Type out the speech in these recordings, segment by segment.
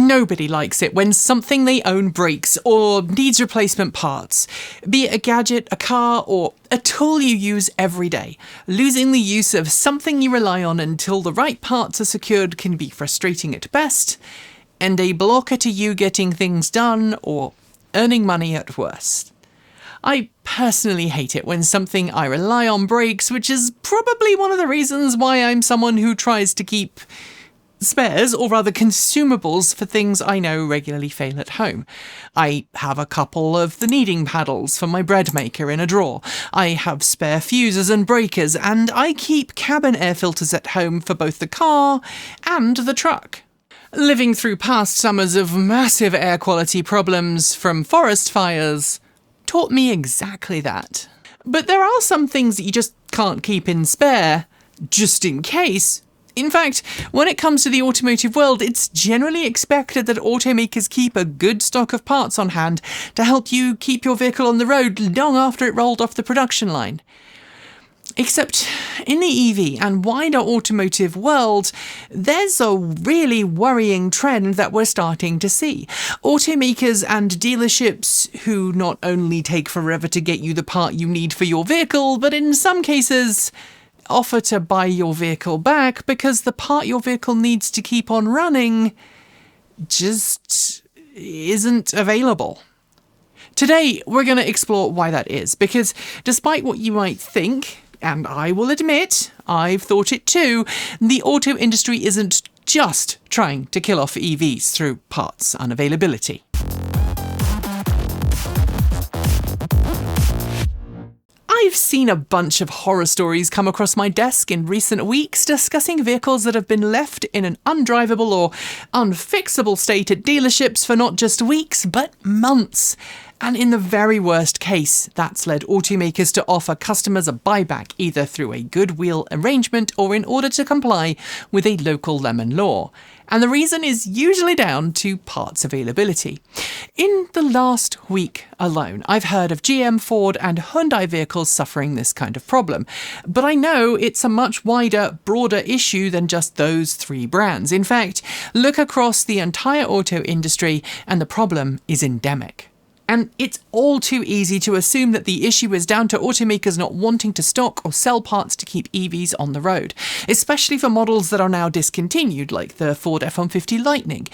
Nobody likes it when something they own breaks or needs replacement parts. Be it a gadget, a car, or a tool you use every day. Losing the use of something you rely on until the right parts are secured can be frustrating at best, and a blocker to you getting things done or earning money at worst. I personally hate it when something I rely on breaks, which is probably one of the reasons why I'm someone who tries to keep spares, or rather consumables, for things I know regularly fail at home. I have a couple of the kneading paddles for my bread maker in a drawer. I have spare fuses and breakers, and I keep cabin air filters at home for both the car and the truck. Living through past summers of massive air quality problems from forest fires taught me exactly that. But there are some things that you just can't keep in spare, just in case. In fact, when it comes to the automotive world, it's generally expected that automakers keep a good stock of parts on hand to help you keep your vehicle on the road long after it rolled off the production line. Except in the EV and wider automotive world, there's a really worrying trend that we're starting to see. Automakers and dealerships who not only take forever to get you the part you need for your vehicle, but in some cases offer to buy your vehicle back because the part your vehicle needs to keep on running just isn't available. Today, we're going to explore why that is, because despite what you might think, and I will admit, I've thought it too, the auto industry isn't just trying to kill off EVs through parts unavailability. I've seen a bunch of horror stories come across my desk in recent weeks discussing vehicles that have been left in an undrivable or unfixable state at dealerships for not just weeks, but months. And in the very worst case, that's led automakers to offer customers a buyback either through a goodwill arrangement or in order to comply with a local lemon law. And the reason is usually down to parts availability. In the last week alone, I've heard of GM, Ford, and Hyundai vehicles suffering this kind of problem. But I know it's a much wider, broader issue than just those three brands. In fact, look across the entire auto industry and the problem is endemic. And it's all too easy to assume that the issue is down to automakers not wanting to stock or sell parts to keep EVs on the road, especially for models that are now discontinued, like the Ford F-150 Lightning.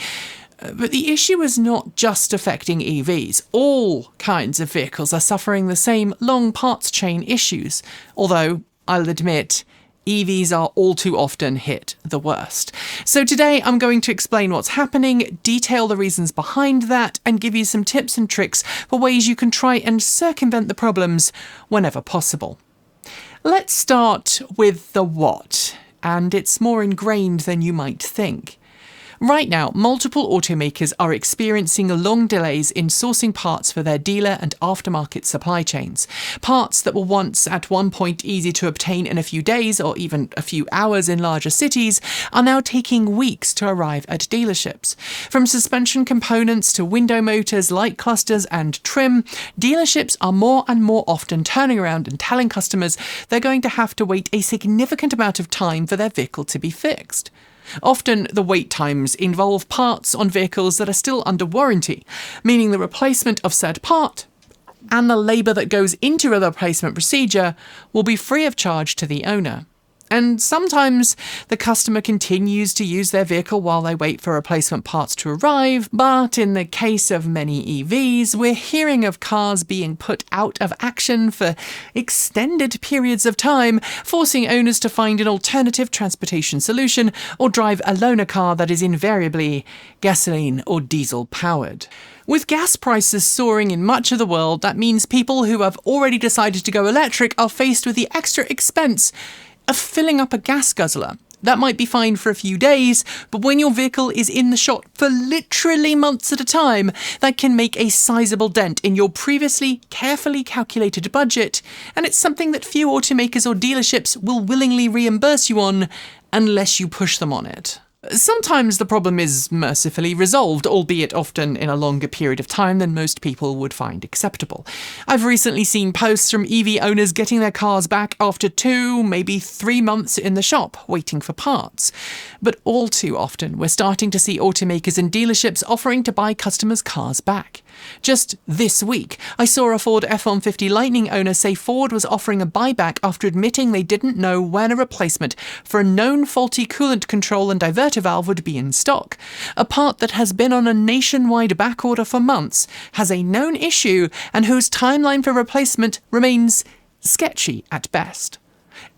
But the issue is not just affecting EVs. All kinds of vehicles are suffering the same long parts chain issues, although, I'll admit, EVs are all too often hit the worst. So today I'm going to explain what's happening, detail the reasons behind that, and give you some tips and tricks for ways you can try and circumvent the problems whenever possible. Let's start with the what, and it's more ingrained than you might think. Right now, multiple automakers are experiencing long delays in sourcing parts for their dealer and aftermarket supply chains. Parts that were once at one point easy to obtain in a few days or even a few hours in larger cities are now taking weeks to arrive at dealerships. From suspension components to window motors, light clusters and trim, dealerships are more and more often turning around and telling customers they're going to have to wait a significant amount of time for their vehicle to be fixed. Often, the wait times involve parts on vehicles that are still under warranty, meaning the replacement of said part and the labour that goes into the replacement procedure will be free of charge to the owner. And sometimes the customer continues to use their vehicle while they wait for replacement parts to arrive, but in the case of many EVs, we're hearing of cars being put out of action for extended periods of time, forcing owners to find an alternative transportation solution or drive a loaner car that is invariably gasoline or diesel powered. With gas prices soaring in much of the world, that means people who have already decided to go electric are faced with the extra expense of filling up a gas guzzler. That might be fine for a few days, but when your vehicle is in the shop for literally months at a time, that can make a sizable dent in your previously carefully calculated budget, and it's something that few automakers or dealerships will willingly reimburse you on unless you push them on it. Sometimes the problem is mercifully resolved, albeit often in a longer period of time than most people would find acceptable. I've recently seen posts from EV owners getting their cars back after 2, maybe 3 months in the shop, waiting for parts. But all too often, we're starting to see automakers and dealerships offering to buy customers' cars back. Just this week, I saw a Ford F-150 Lightning owner say Ford was offering a buyback after admitting they didn't know when a replacement for a known faulty coolant control and diverter valve would be in stock. A part that has been on a nationwide backorder for months, has a known issue, and whose timeline for replacement remains sketchy at best.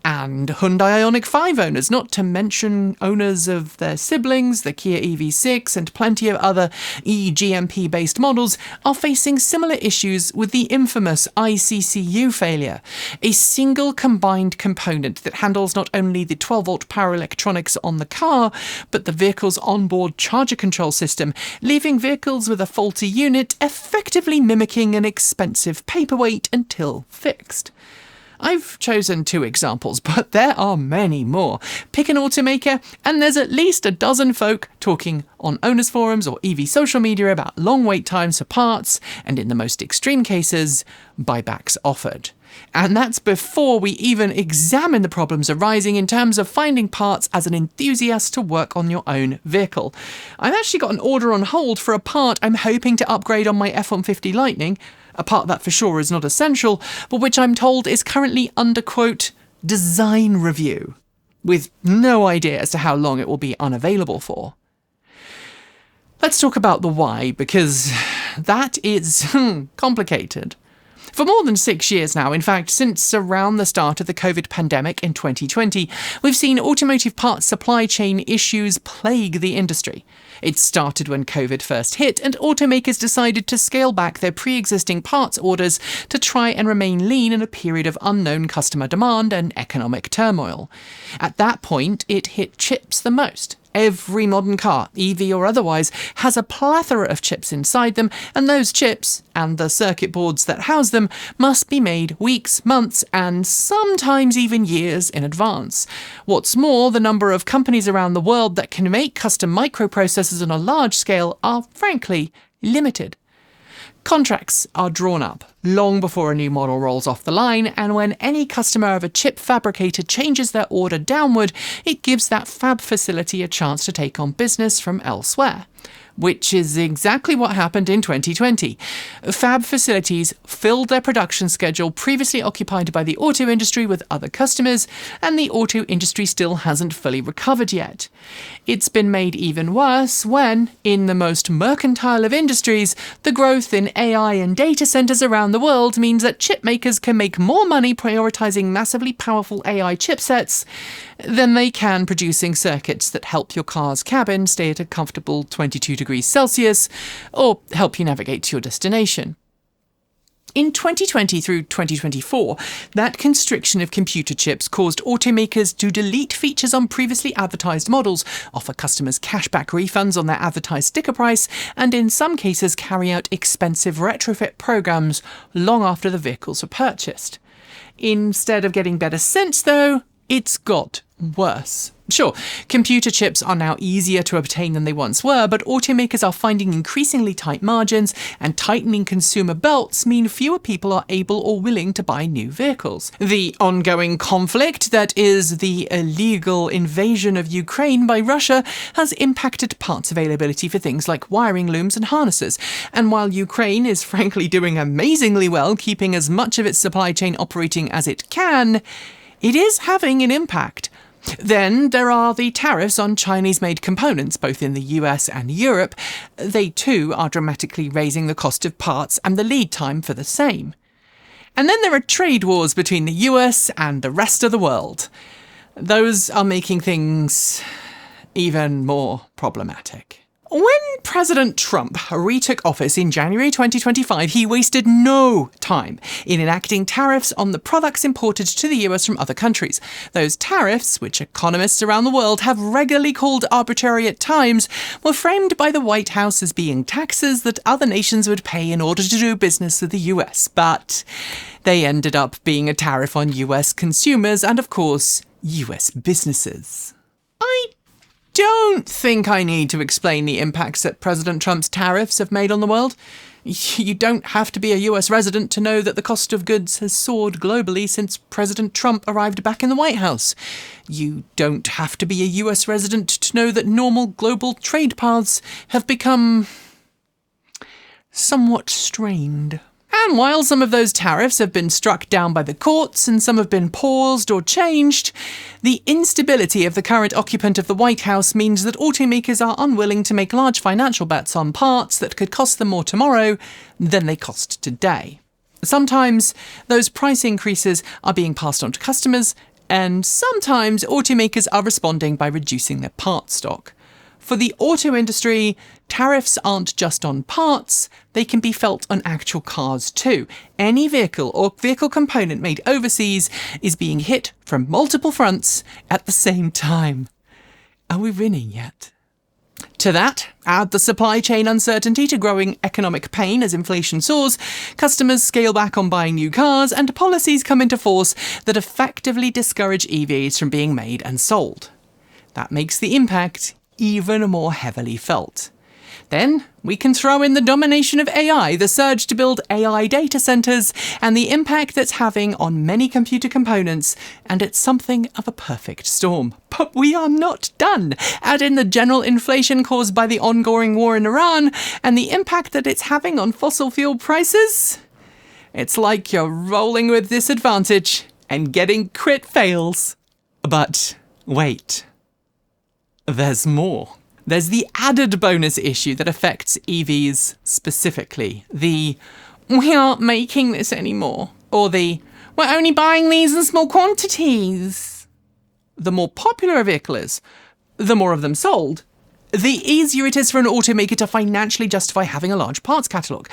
And Hyundai Ioniq 5 owners, not to mention owners of their siblings, the Kia EV6 and plenty of other eGMP-based models, are facing similar issues with the infamous ICCU failure, a single combined component that handles not only the 12-volt power electronics on the car, but the vehicle's onboard charger control system, leaving vehicles with a faulty unit effectively mimicking an expensive paperweight until fixed. I've chosen 2 examples, but there are many more. Pick an automaker, and there's at least a dozen folk talking on owners' forums or EV social media about long wait times for parts, and in the most extreme cases, buybacks offered. And that's before we even examine the problems arising in terms of finding parts as an enthusiast to work on your own vehicle. I've actually got an order on hold for a part I'm hoping to upgrade on my F-150 Lightning, a part that for sure is not essential, but which I'm told is currently under, quote, design review, with no idea as to how long it will be unavailable for. Let's talk about the why, because that is complicated. For more than 6 years now, in fact, since around the start of the COVID pandemic in 2020, we've seen automotive parts supply chain issues plague the industry. It started when COVID first hit, and automakers decided to scale back their pre-existing parts orders to try and remain lean in a period of unknown customer demand and economic turmoil. At that point, it hit chips the most. Every modern car, EV or otherwise, has a plethora of chips inside them, and those chips, and the circuit boards that house them, must be made weeks, months, and sometimes even years in advance. What's more, the number of companies around the world that can make custom microprocessors on a large scale are, frankly, limited. Contracts are drawn up long before a new model rolls off the line, and when any customer of a chip fabricator changes their order downward, it gives that fab facility a chance to take on business from elsewhere. Which is exactly what happened in 2020. Fab facilities filled their production schedule previously occupied by the auto industry with other customers, and the auto industry still hasn't fully recovered yet. It's been made even worse when, in the most mercantile of industries, the growth in AI and data centers around the world means that chip makers can make more money prioritizing massively powerful AI chipsets than they can producing circuits that help your car's cabin stay at a comfortable 22 degrees Celsius or help you navigate to your destination. In 2020 through 2024, that constriction of computer chips caused automakers to delete features on previously advertised models, offer customers cashback refunds on their advertised sticker price, and in some cases carry out expensive retrofit programs long after the vehicles were purchased. Instead of getting better sense, though, it's got worse. Sure, computer chips are now easier to obtain than they once were, but automakers are finding increasingly tight margins, and tightening consumer belts mean fewer people are able or willing to buy new vehicles. The ongoing conflict that is the illegal invasion of Ukraine by Russia has impacted parts availability for things like wiring looms and harnesses, and while Ukraine is frankly doing amazingly well keeping as much of its supply chain operating as it can, it is having an impact. Then there are the tariffs on Chinese-made components, both in the US and Europe. They too are dramatically raising the cost of parts and the lead time for the same. And then there are trade wars between the US and the rest of the world. Those are making things even more problematic. When President Trump retook office in January 2025, he wasted no time in enacting tariffs on the products imported to the US from other countries. Those tariffs, which economists around the world have regularly called arbitrary at times, were framed by the White House as being taxes that other nations would pay in order to do business with the US. But they ended up being a tariff on US consumers and, of course, US businesses. I don't think I need to explain the impacts that President Trump's tariffs have made on the world. You don't have to be a US resident to know that the cost of goods has soared globally since President Trump arrived back in the White House. You don't have to be a US resident to know that normal global trade paths have become somewhat strained. And while some of those tariffs have been struck down by the courts and some have been paused or changed, the instability of the current occupant of the White House means that automakers are unwilling to make large financial bets on parts that could cost them more tomorrow than they cost today. Sometimes those price increases are being passed on to customers, and sometimes automakers are responding by reducing their parts stock. For the auto industry, tariffs aren't just on parts, they can be felt on actual cars too. Any vehicle or vehicle component made overseas is being hit from multiple fronts at the same time. Are we winning yet? To that, add the supply chain uncertainty to growing economic pain as inflation soars, customers scale back on buying new cars, and policies come into force that effectively discourage EVs from being made and sold. That makes the impact even more heavily felt. Then we can throw in the domination of AI, the surge to build AI data centers, and the impact that's having on many computer components, and it's something of a perfect storm. But we are not done. Add in the general inflation caused by the ongoing war in Iran, and the impact that it's having on fossil fuel prices. It's like you're rolling with disadvantage and getting crit fails. But wait. There's more. There's the added bonus issue that affects EVs specifically. The, we aren't making this anymore. Or the, we're only buying these in small quantities. The more popular a vehicle is, the more of them sold, the easier it is for an automaker to financially justify having a large parts catalogue.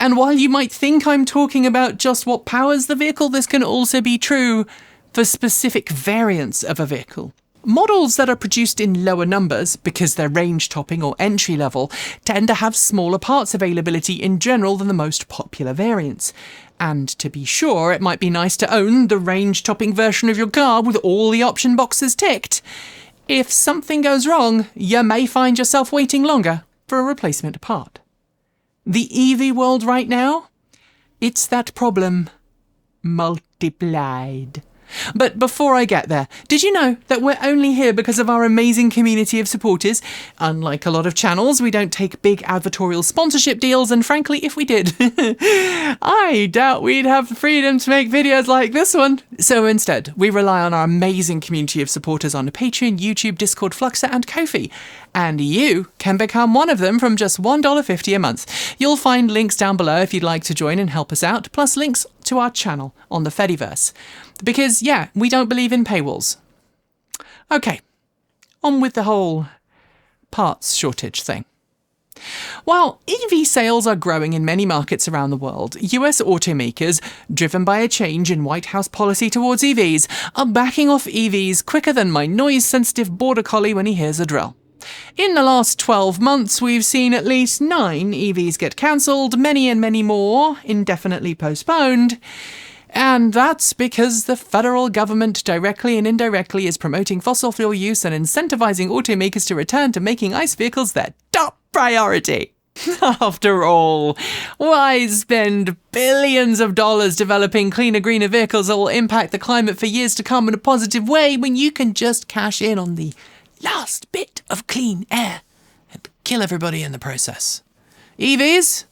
And while you might think I'm talking about just what powers the vehicle, this can also be true for specific variants of a vehicle. Models that are produced in lower numbers, because they're range topping or entry level, tend to have smaller parts availability in general than the most popular variants. And to be sure, it might be nice to own the range topping version of your car with all the option boxes ticked. If something goes wrong, you may find yourself waiting longer for a replacement part. The EV world right now? It's that problem multiplied. But before I get there, did you know that we're only here because of our amazing community of supporters? Unlike a lot of channels, we don't take big advertorial sponsorship deals, and frankly, if we did, I doubt we'd have the freedom to make videos like this one. So instead, we rely on our amazing community of supporters on Patreon, YouTube, Discord, Fluxer, and Ko-fi. And you can become one of them from just $1.50 a month. You'll find links down below if you'd like to join and help us out, plus links to our channel on the Fediverse. Because, yeah, we don't believe in paywalls. Okay, on with the whole parts shortage thing. While EV sales are growing in many markets around the world, US automakers, driven by a change in White House policy towards EVs, are backing off EVs quicker than my noise-sensitive border collie when he hears a drill. In the last 12 months, we've seen at least 9 EVs get cancelled, many and many more indefinitely postponed. And that's because the federal government directly and indirectly is promoting fossil fuel use and incentivizing automakers to return to making ICE vehicles their top priority. After all, why spend billions of dollars developing cleaner, greener vehicles that will impact the climate for years to come in a positive way when you can just cash in on the last bit of clean air and kill everybody in the process? EVs?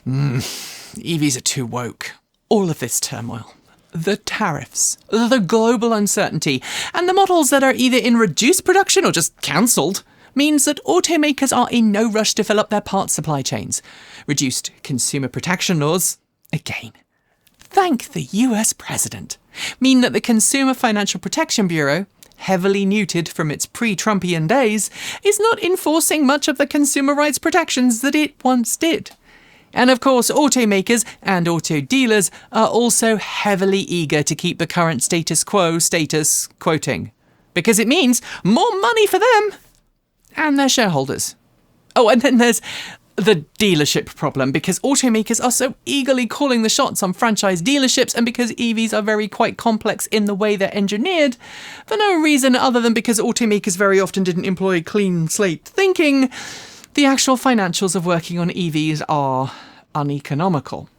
EVs are too woke. All of this turmoil, the tariffs, the global uncertainty, and the models that are either in reduced production or just cancelled means that automakers are in no rush to fill up their parts supply chains. Reduced consumer protection laws, again, thank the US president, mean that the Consumer Financial Protection Bureau, heavily neutered from its pre-Trumpian days, is not enforcing much of the consumer rights protections that it once did. And of course, automakers and auto dealers are also heavily eager to keep the current status quoting, because it means more money for them and their shareholders. Oh, and then there's the dealership problem, because automakers are so eagerly calling the shots on franchise dealerships, and because EVs are quite complex in the way they're engineered, for no reason other than because automakers very often didn't employ clean slate thinking, the actual financials of working on EVs are uneconomical.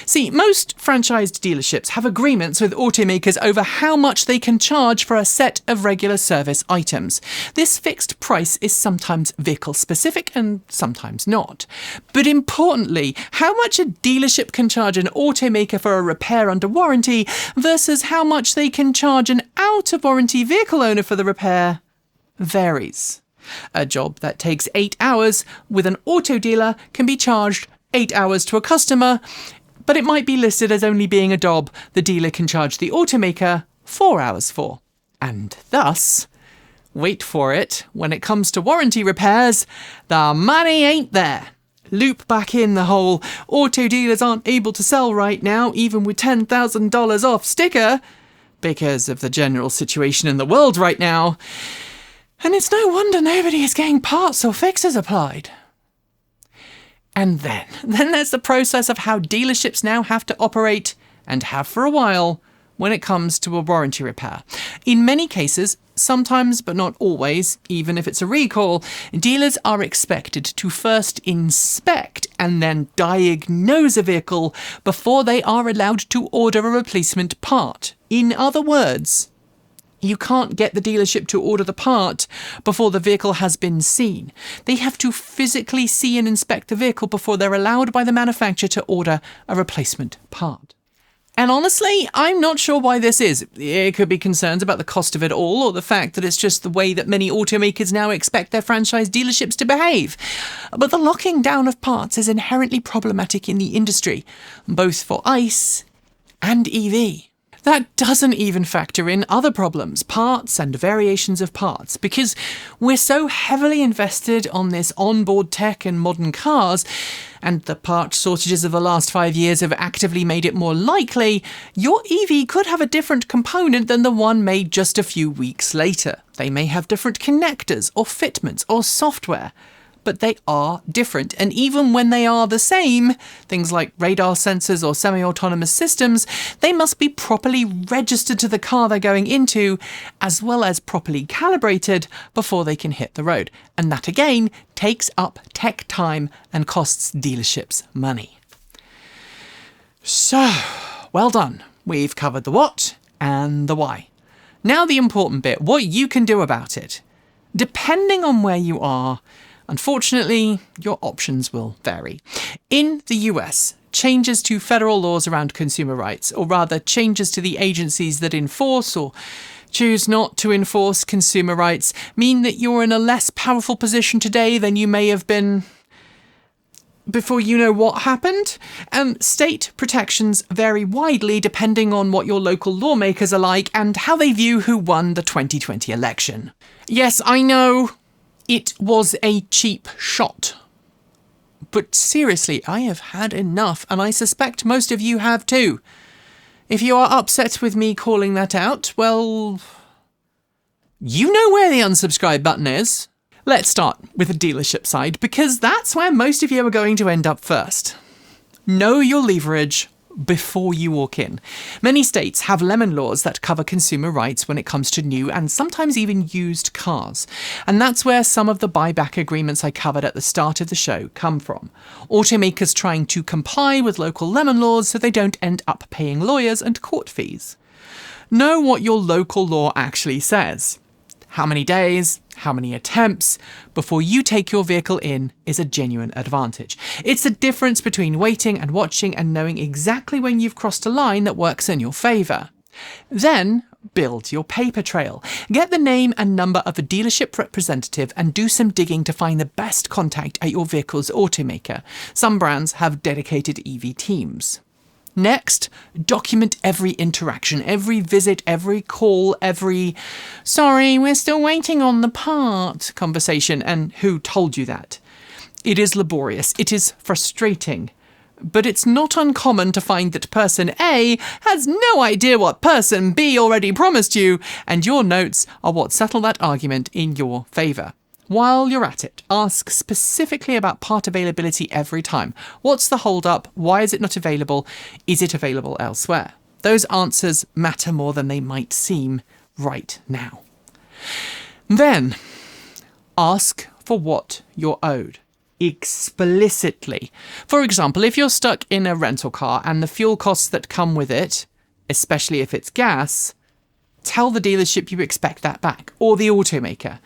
See, most franchised dealerships have agreements with automakers over how much they can charge for a set of regular service items. This fixed price is sometimes vehicle-specific and sometimes not. But importantly, how much a dealership can charge an automaker for a repair under warranty versus how much they can charge an out-of-warranty vehicle owner for the repair varies. A job that takes 8 hours with an auto dealer can be charged 8 hours to a customer, but it might be listed as only being a job the dealer can charge the automaker 4 hours for. And thus, wait for it, when it comes to warranty repairs, the money ain't there. Loop back in the whole auto dealers aren't able to sell right now, even with $10,000 off sticker, because of the general situation in the world right now. And it's no wonder nobody is getting parts or fixes applied. And then there's the process of how dealerships now have to operate, and have for a while, when it comes to a warranty repair. In many cases, sometimes but not always, even if it's a recall, dealers are expected to first inspect and then diagnose a vehicle before they are allowed to order a replacement part. In other words, you can't get the dealership to order the part before the vehicle has been seen. They have to physically see and inspect the vehicle before they're allowed by the manufacturer to order a replacement part. And honestly, I'm not sure why this is. It could be concerns about the cost of it all, or the fact that it's just the way that many automakers now expect their franchise dealerships to behave. But the locking down of parts is inherently problematic in the industry, both for ICE and EV. That doesn't even factor in other problems, parts and variations of parts, because we're so heavily invested on this onboard tech and modern cars, and the part shortages of the last 5 years have actively made it more likely your EV could have a different component than the one made just a few weeks later. They may have different connectors or fitments or software, but they are different. And even when they are the same, things like radar sensors or semi-autonomous systems, they must be properly registered to the car they're going into, as well as properly calibrated before they can hit the road. And that again takes up tech time and costs dealerships money. So, well done. We've covered the what and the why. Now the important bit, what you can do about it. Depending on where you are, unfortunately, your options will vary. In the US, changes to federal laws around consumer rights, or rather changes to the agencies that enforce or choose not to enforce consumer rights, mean that you're in a less powerful position today than you may have been before you know what happened. And state protections vary widely depending on what your local lawmakers are like and how they view who won the 2020 election. Yes, I know. It was a cheap shot. But seriously, I have had enough, and I suspect most of you have too. If you are upset with me calling that out, well, you know where the unsubscribe button is. Let's start with the dealership side, because that's where most of you are going to end up first. Know your leverage before you walk in. Many states have lemon laws that cover consumer rights when it comes to new and sometimes even used cars. And that's where some of the buyback agreements I covered at the start of the show come from. Automakers trying to comply with local lemon laws so they don't end up paying lawyers and court fees. Know what your local law actually says. How many days, how many attempts before you take your vehicle in is a genuine advantage. It's the difference between waiting and watching and knowing exactly when you've crossed a line that works in your favour. Then build your paper trail. Get the name and number of a dealership representative and do some digging to find the best contact at your vehicle's automaker. Some brands have dedicated EV teams. Next, document every interaction, every visit, every call, every "sorry, we're still waiting on the part" conversation, and who told you that. It is laborious, it is frustrating, but it's not uncommon to find that person A has no idea what person B already promised you, and your notes are what settle that argument in your favour. While you're at it, ask specifically about part availability every time. What's the hold-up? Why is it not available? Is it available elsewhere? Those answers matter more than they might seem right now. Then, ask for what you're owed. Explicitly. For example, if you're stuck in a rental car and the fuel costs that come with it, especially if it's gas, tell the dealership you expect that back, or the automaker.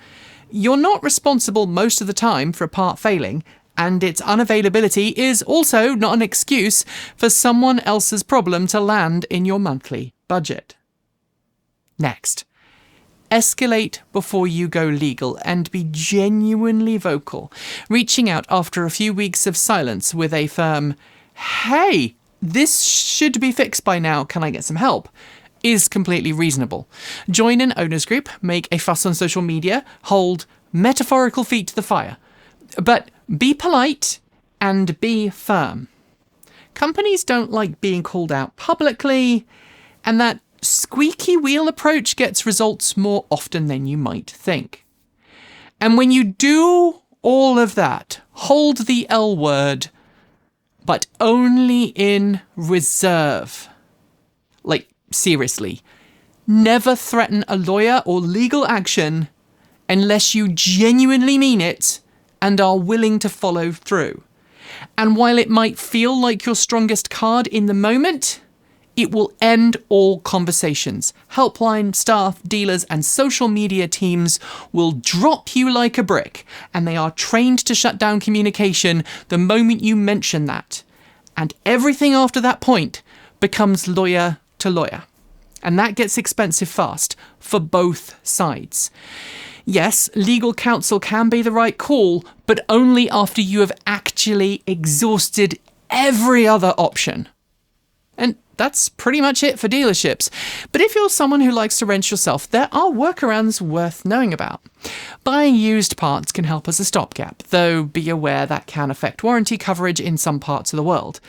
You're not responsible most of the time for a part failing, and its unavailability is also not an excuse for someone else's problem to land in your monthly budget. Next. Escalate before you go legal and be genuinely vocal. Reaching out after a few weeks of silence with a firm, "Hey, this should be fixed by now, can I get some help?" is completely reasonable. Join an owners group, make a fuss on social media, hold metaphorical feet to the fire. But be polite and be firm. Companies don't like being called out publicly, and that squeaky wheel approach gets results more often than you might think. And when you do all of that, hold the L word, but only in reserve. Like, seriously, never threaten a lawyer or legal action unless you genuinely mean it and are willing to follow through. And while it might feel like your strongest card in the moment, it will end all conversations. Helpline, staff, dealers, and social media teams will drop you like a brick, and they are trained to shut down communication the moment you mention that. And everything after that point becomes lawyer to lawyer. And that gets expensive fast for both sides. Yes, legal counsel can be the right call, but only after you have actually exhausted every other option. And that's pretty much it for dealerships. But if you're someone who likes to rent yourself, there are workarounds worth knowing about. Buying used parts can help as a stopgap, though be aware that can affect warranty coverage in some parts of the world.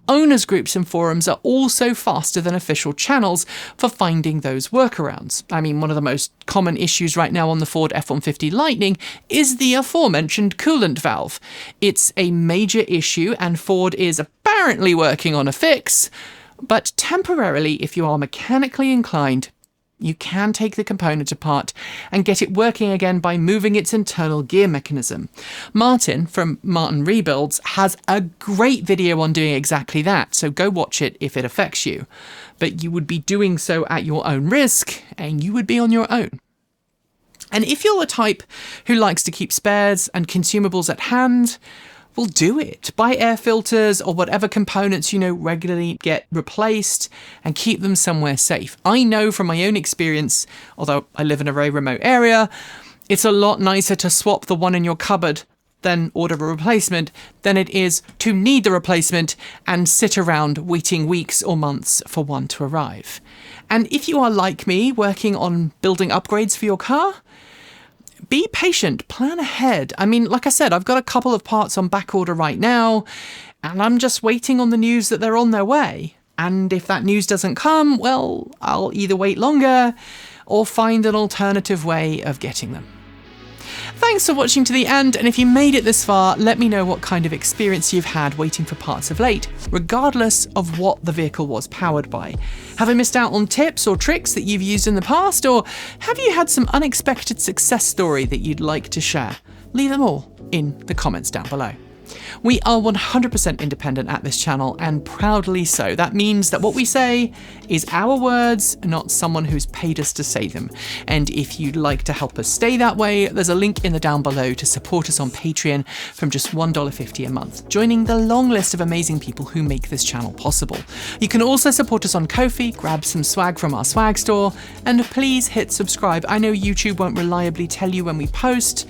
Owners groups and forums are also faster than official channels for finding those workarounds. I mean, one of the most common issues right now on the Ford F-150 Lightning is the aforementioned coolant valve. It's a major issue, and Ford is apparently working on a fix. But temporarily, if you are mechanically inclined, you can take the component apart and get it working again by moving its internal gear mechanism. Martin from Martin Rebuilds has a great video on doing exactly that, so go watch it if it affects you. But you would be doing so at your own risk, and you would be on your own. And if you're the type who likes to keep spares and consumables at hand, well, do it. Buy air filters or whatever components you know regularly get replaced and keep them somewhere safe. I know from my own experience, although I live in a very remote area, it's a lot nicer to swap the one in your cupboard than order a replacement than it is to need the replacement and sit around waiting weeks or months for one to arrive. And if you are like me, working on building upgrades for your car, be patient, plan ahead. I mean, like I said, I've got a couple of parts on back order right now, and I'm just waiting on the news that they're on their way. And if that news doesn't come, well, I'll either wait longer or find an alternative way of getting them. Thanks for watching to the end, and if you made it this far, let me know what kind of experience you've had waiting for parts of late, regardless of what the vehicle was powered by. Have I missed out on tips or tricks that you've used in the past, or have you had some unexpected success story that you'd like to share? Leave them all in the comments down below. We are 100% independent at this channel, and proudly so. That means that what we say is our words, not someone who's paid us to say them. And if you'd like to help us stay that way, there's a link in the down below to support us on Patreon from just $1.50 a month, joining the long list of amazing people who make this channel possible. You can also support us on Ko-fi, grab some swag from our swag store, and please hit subscribe. I know YouTube won't reliably tell you when we post,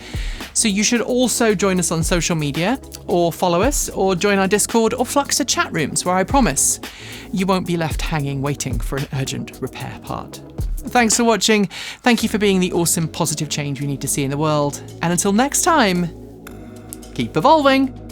so you should also join us on social media, or follow us, or join our Discord, or flux to chat rooms, where I promise you won't be left hanging waiting for an urgent repair part. Thanks for watching, thank you for being the awesome positive change we need to see in the world, and until next time, keep evolving!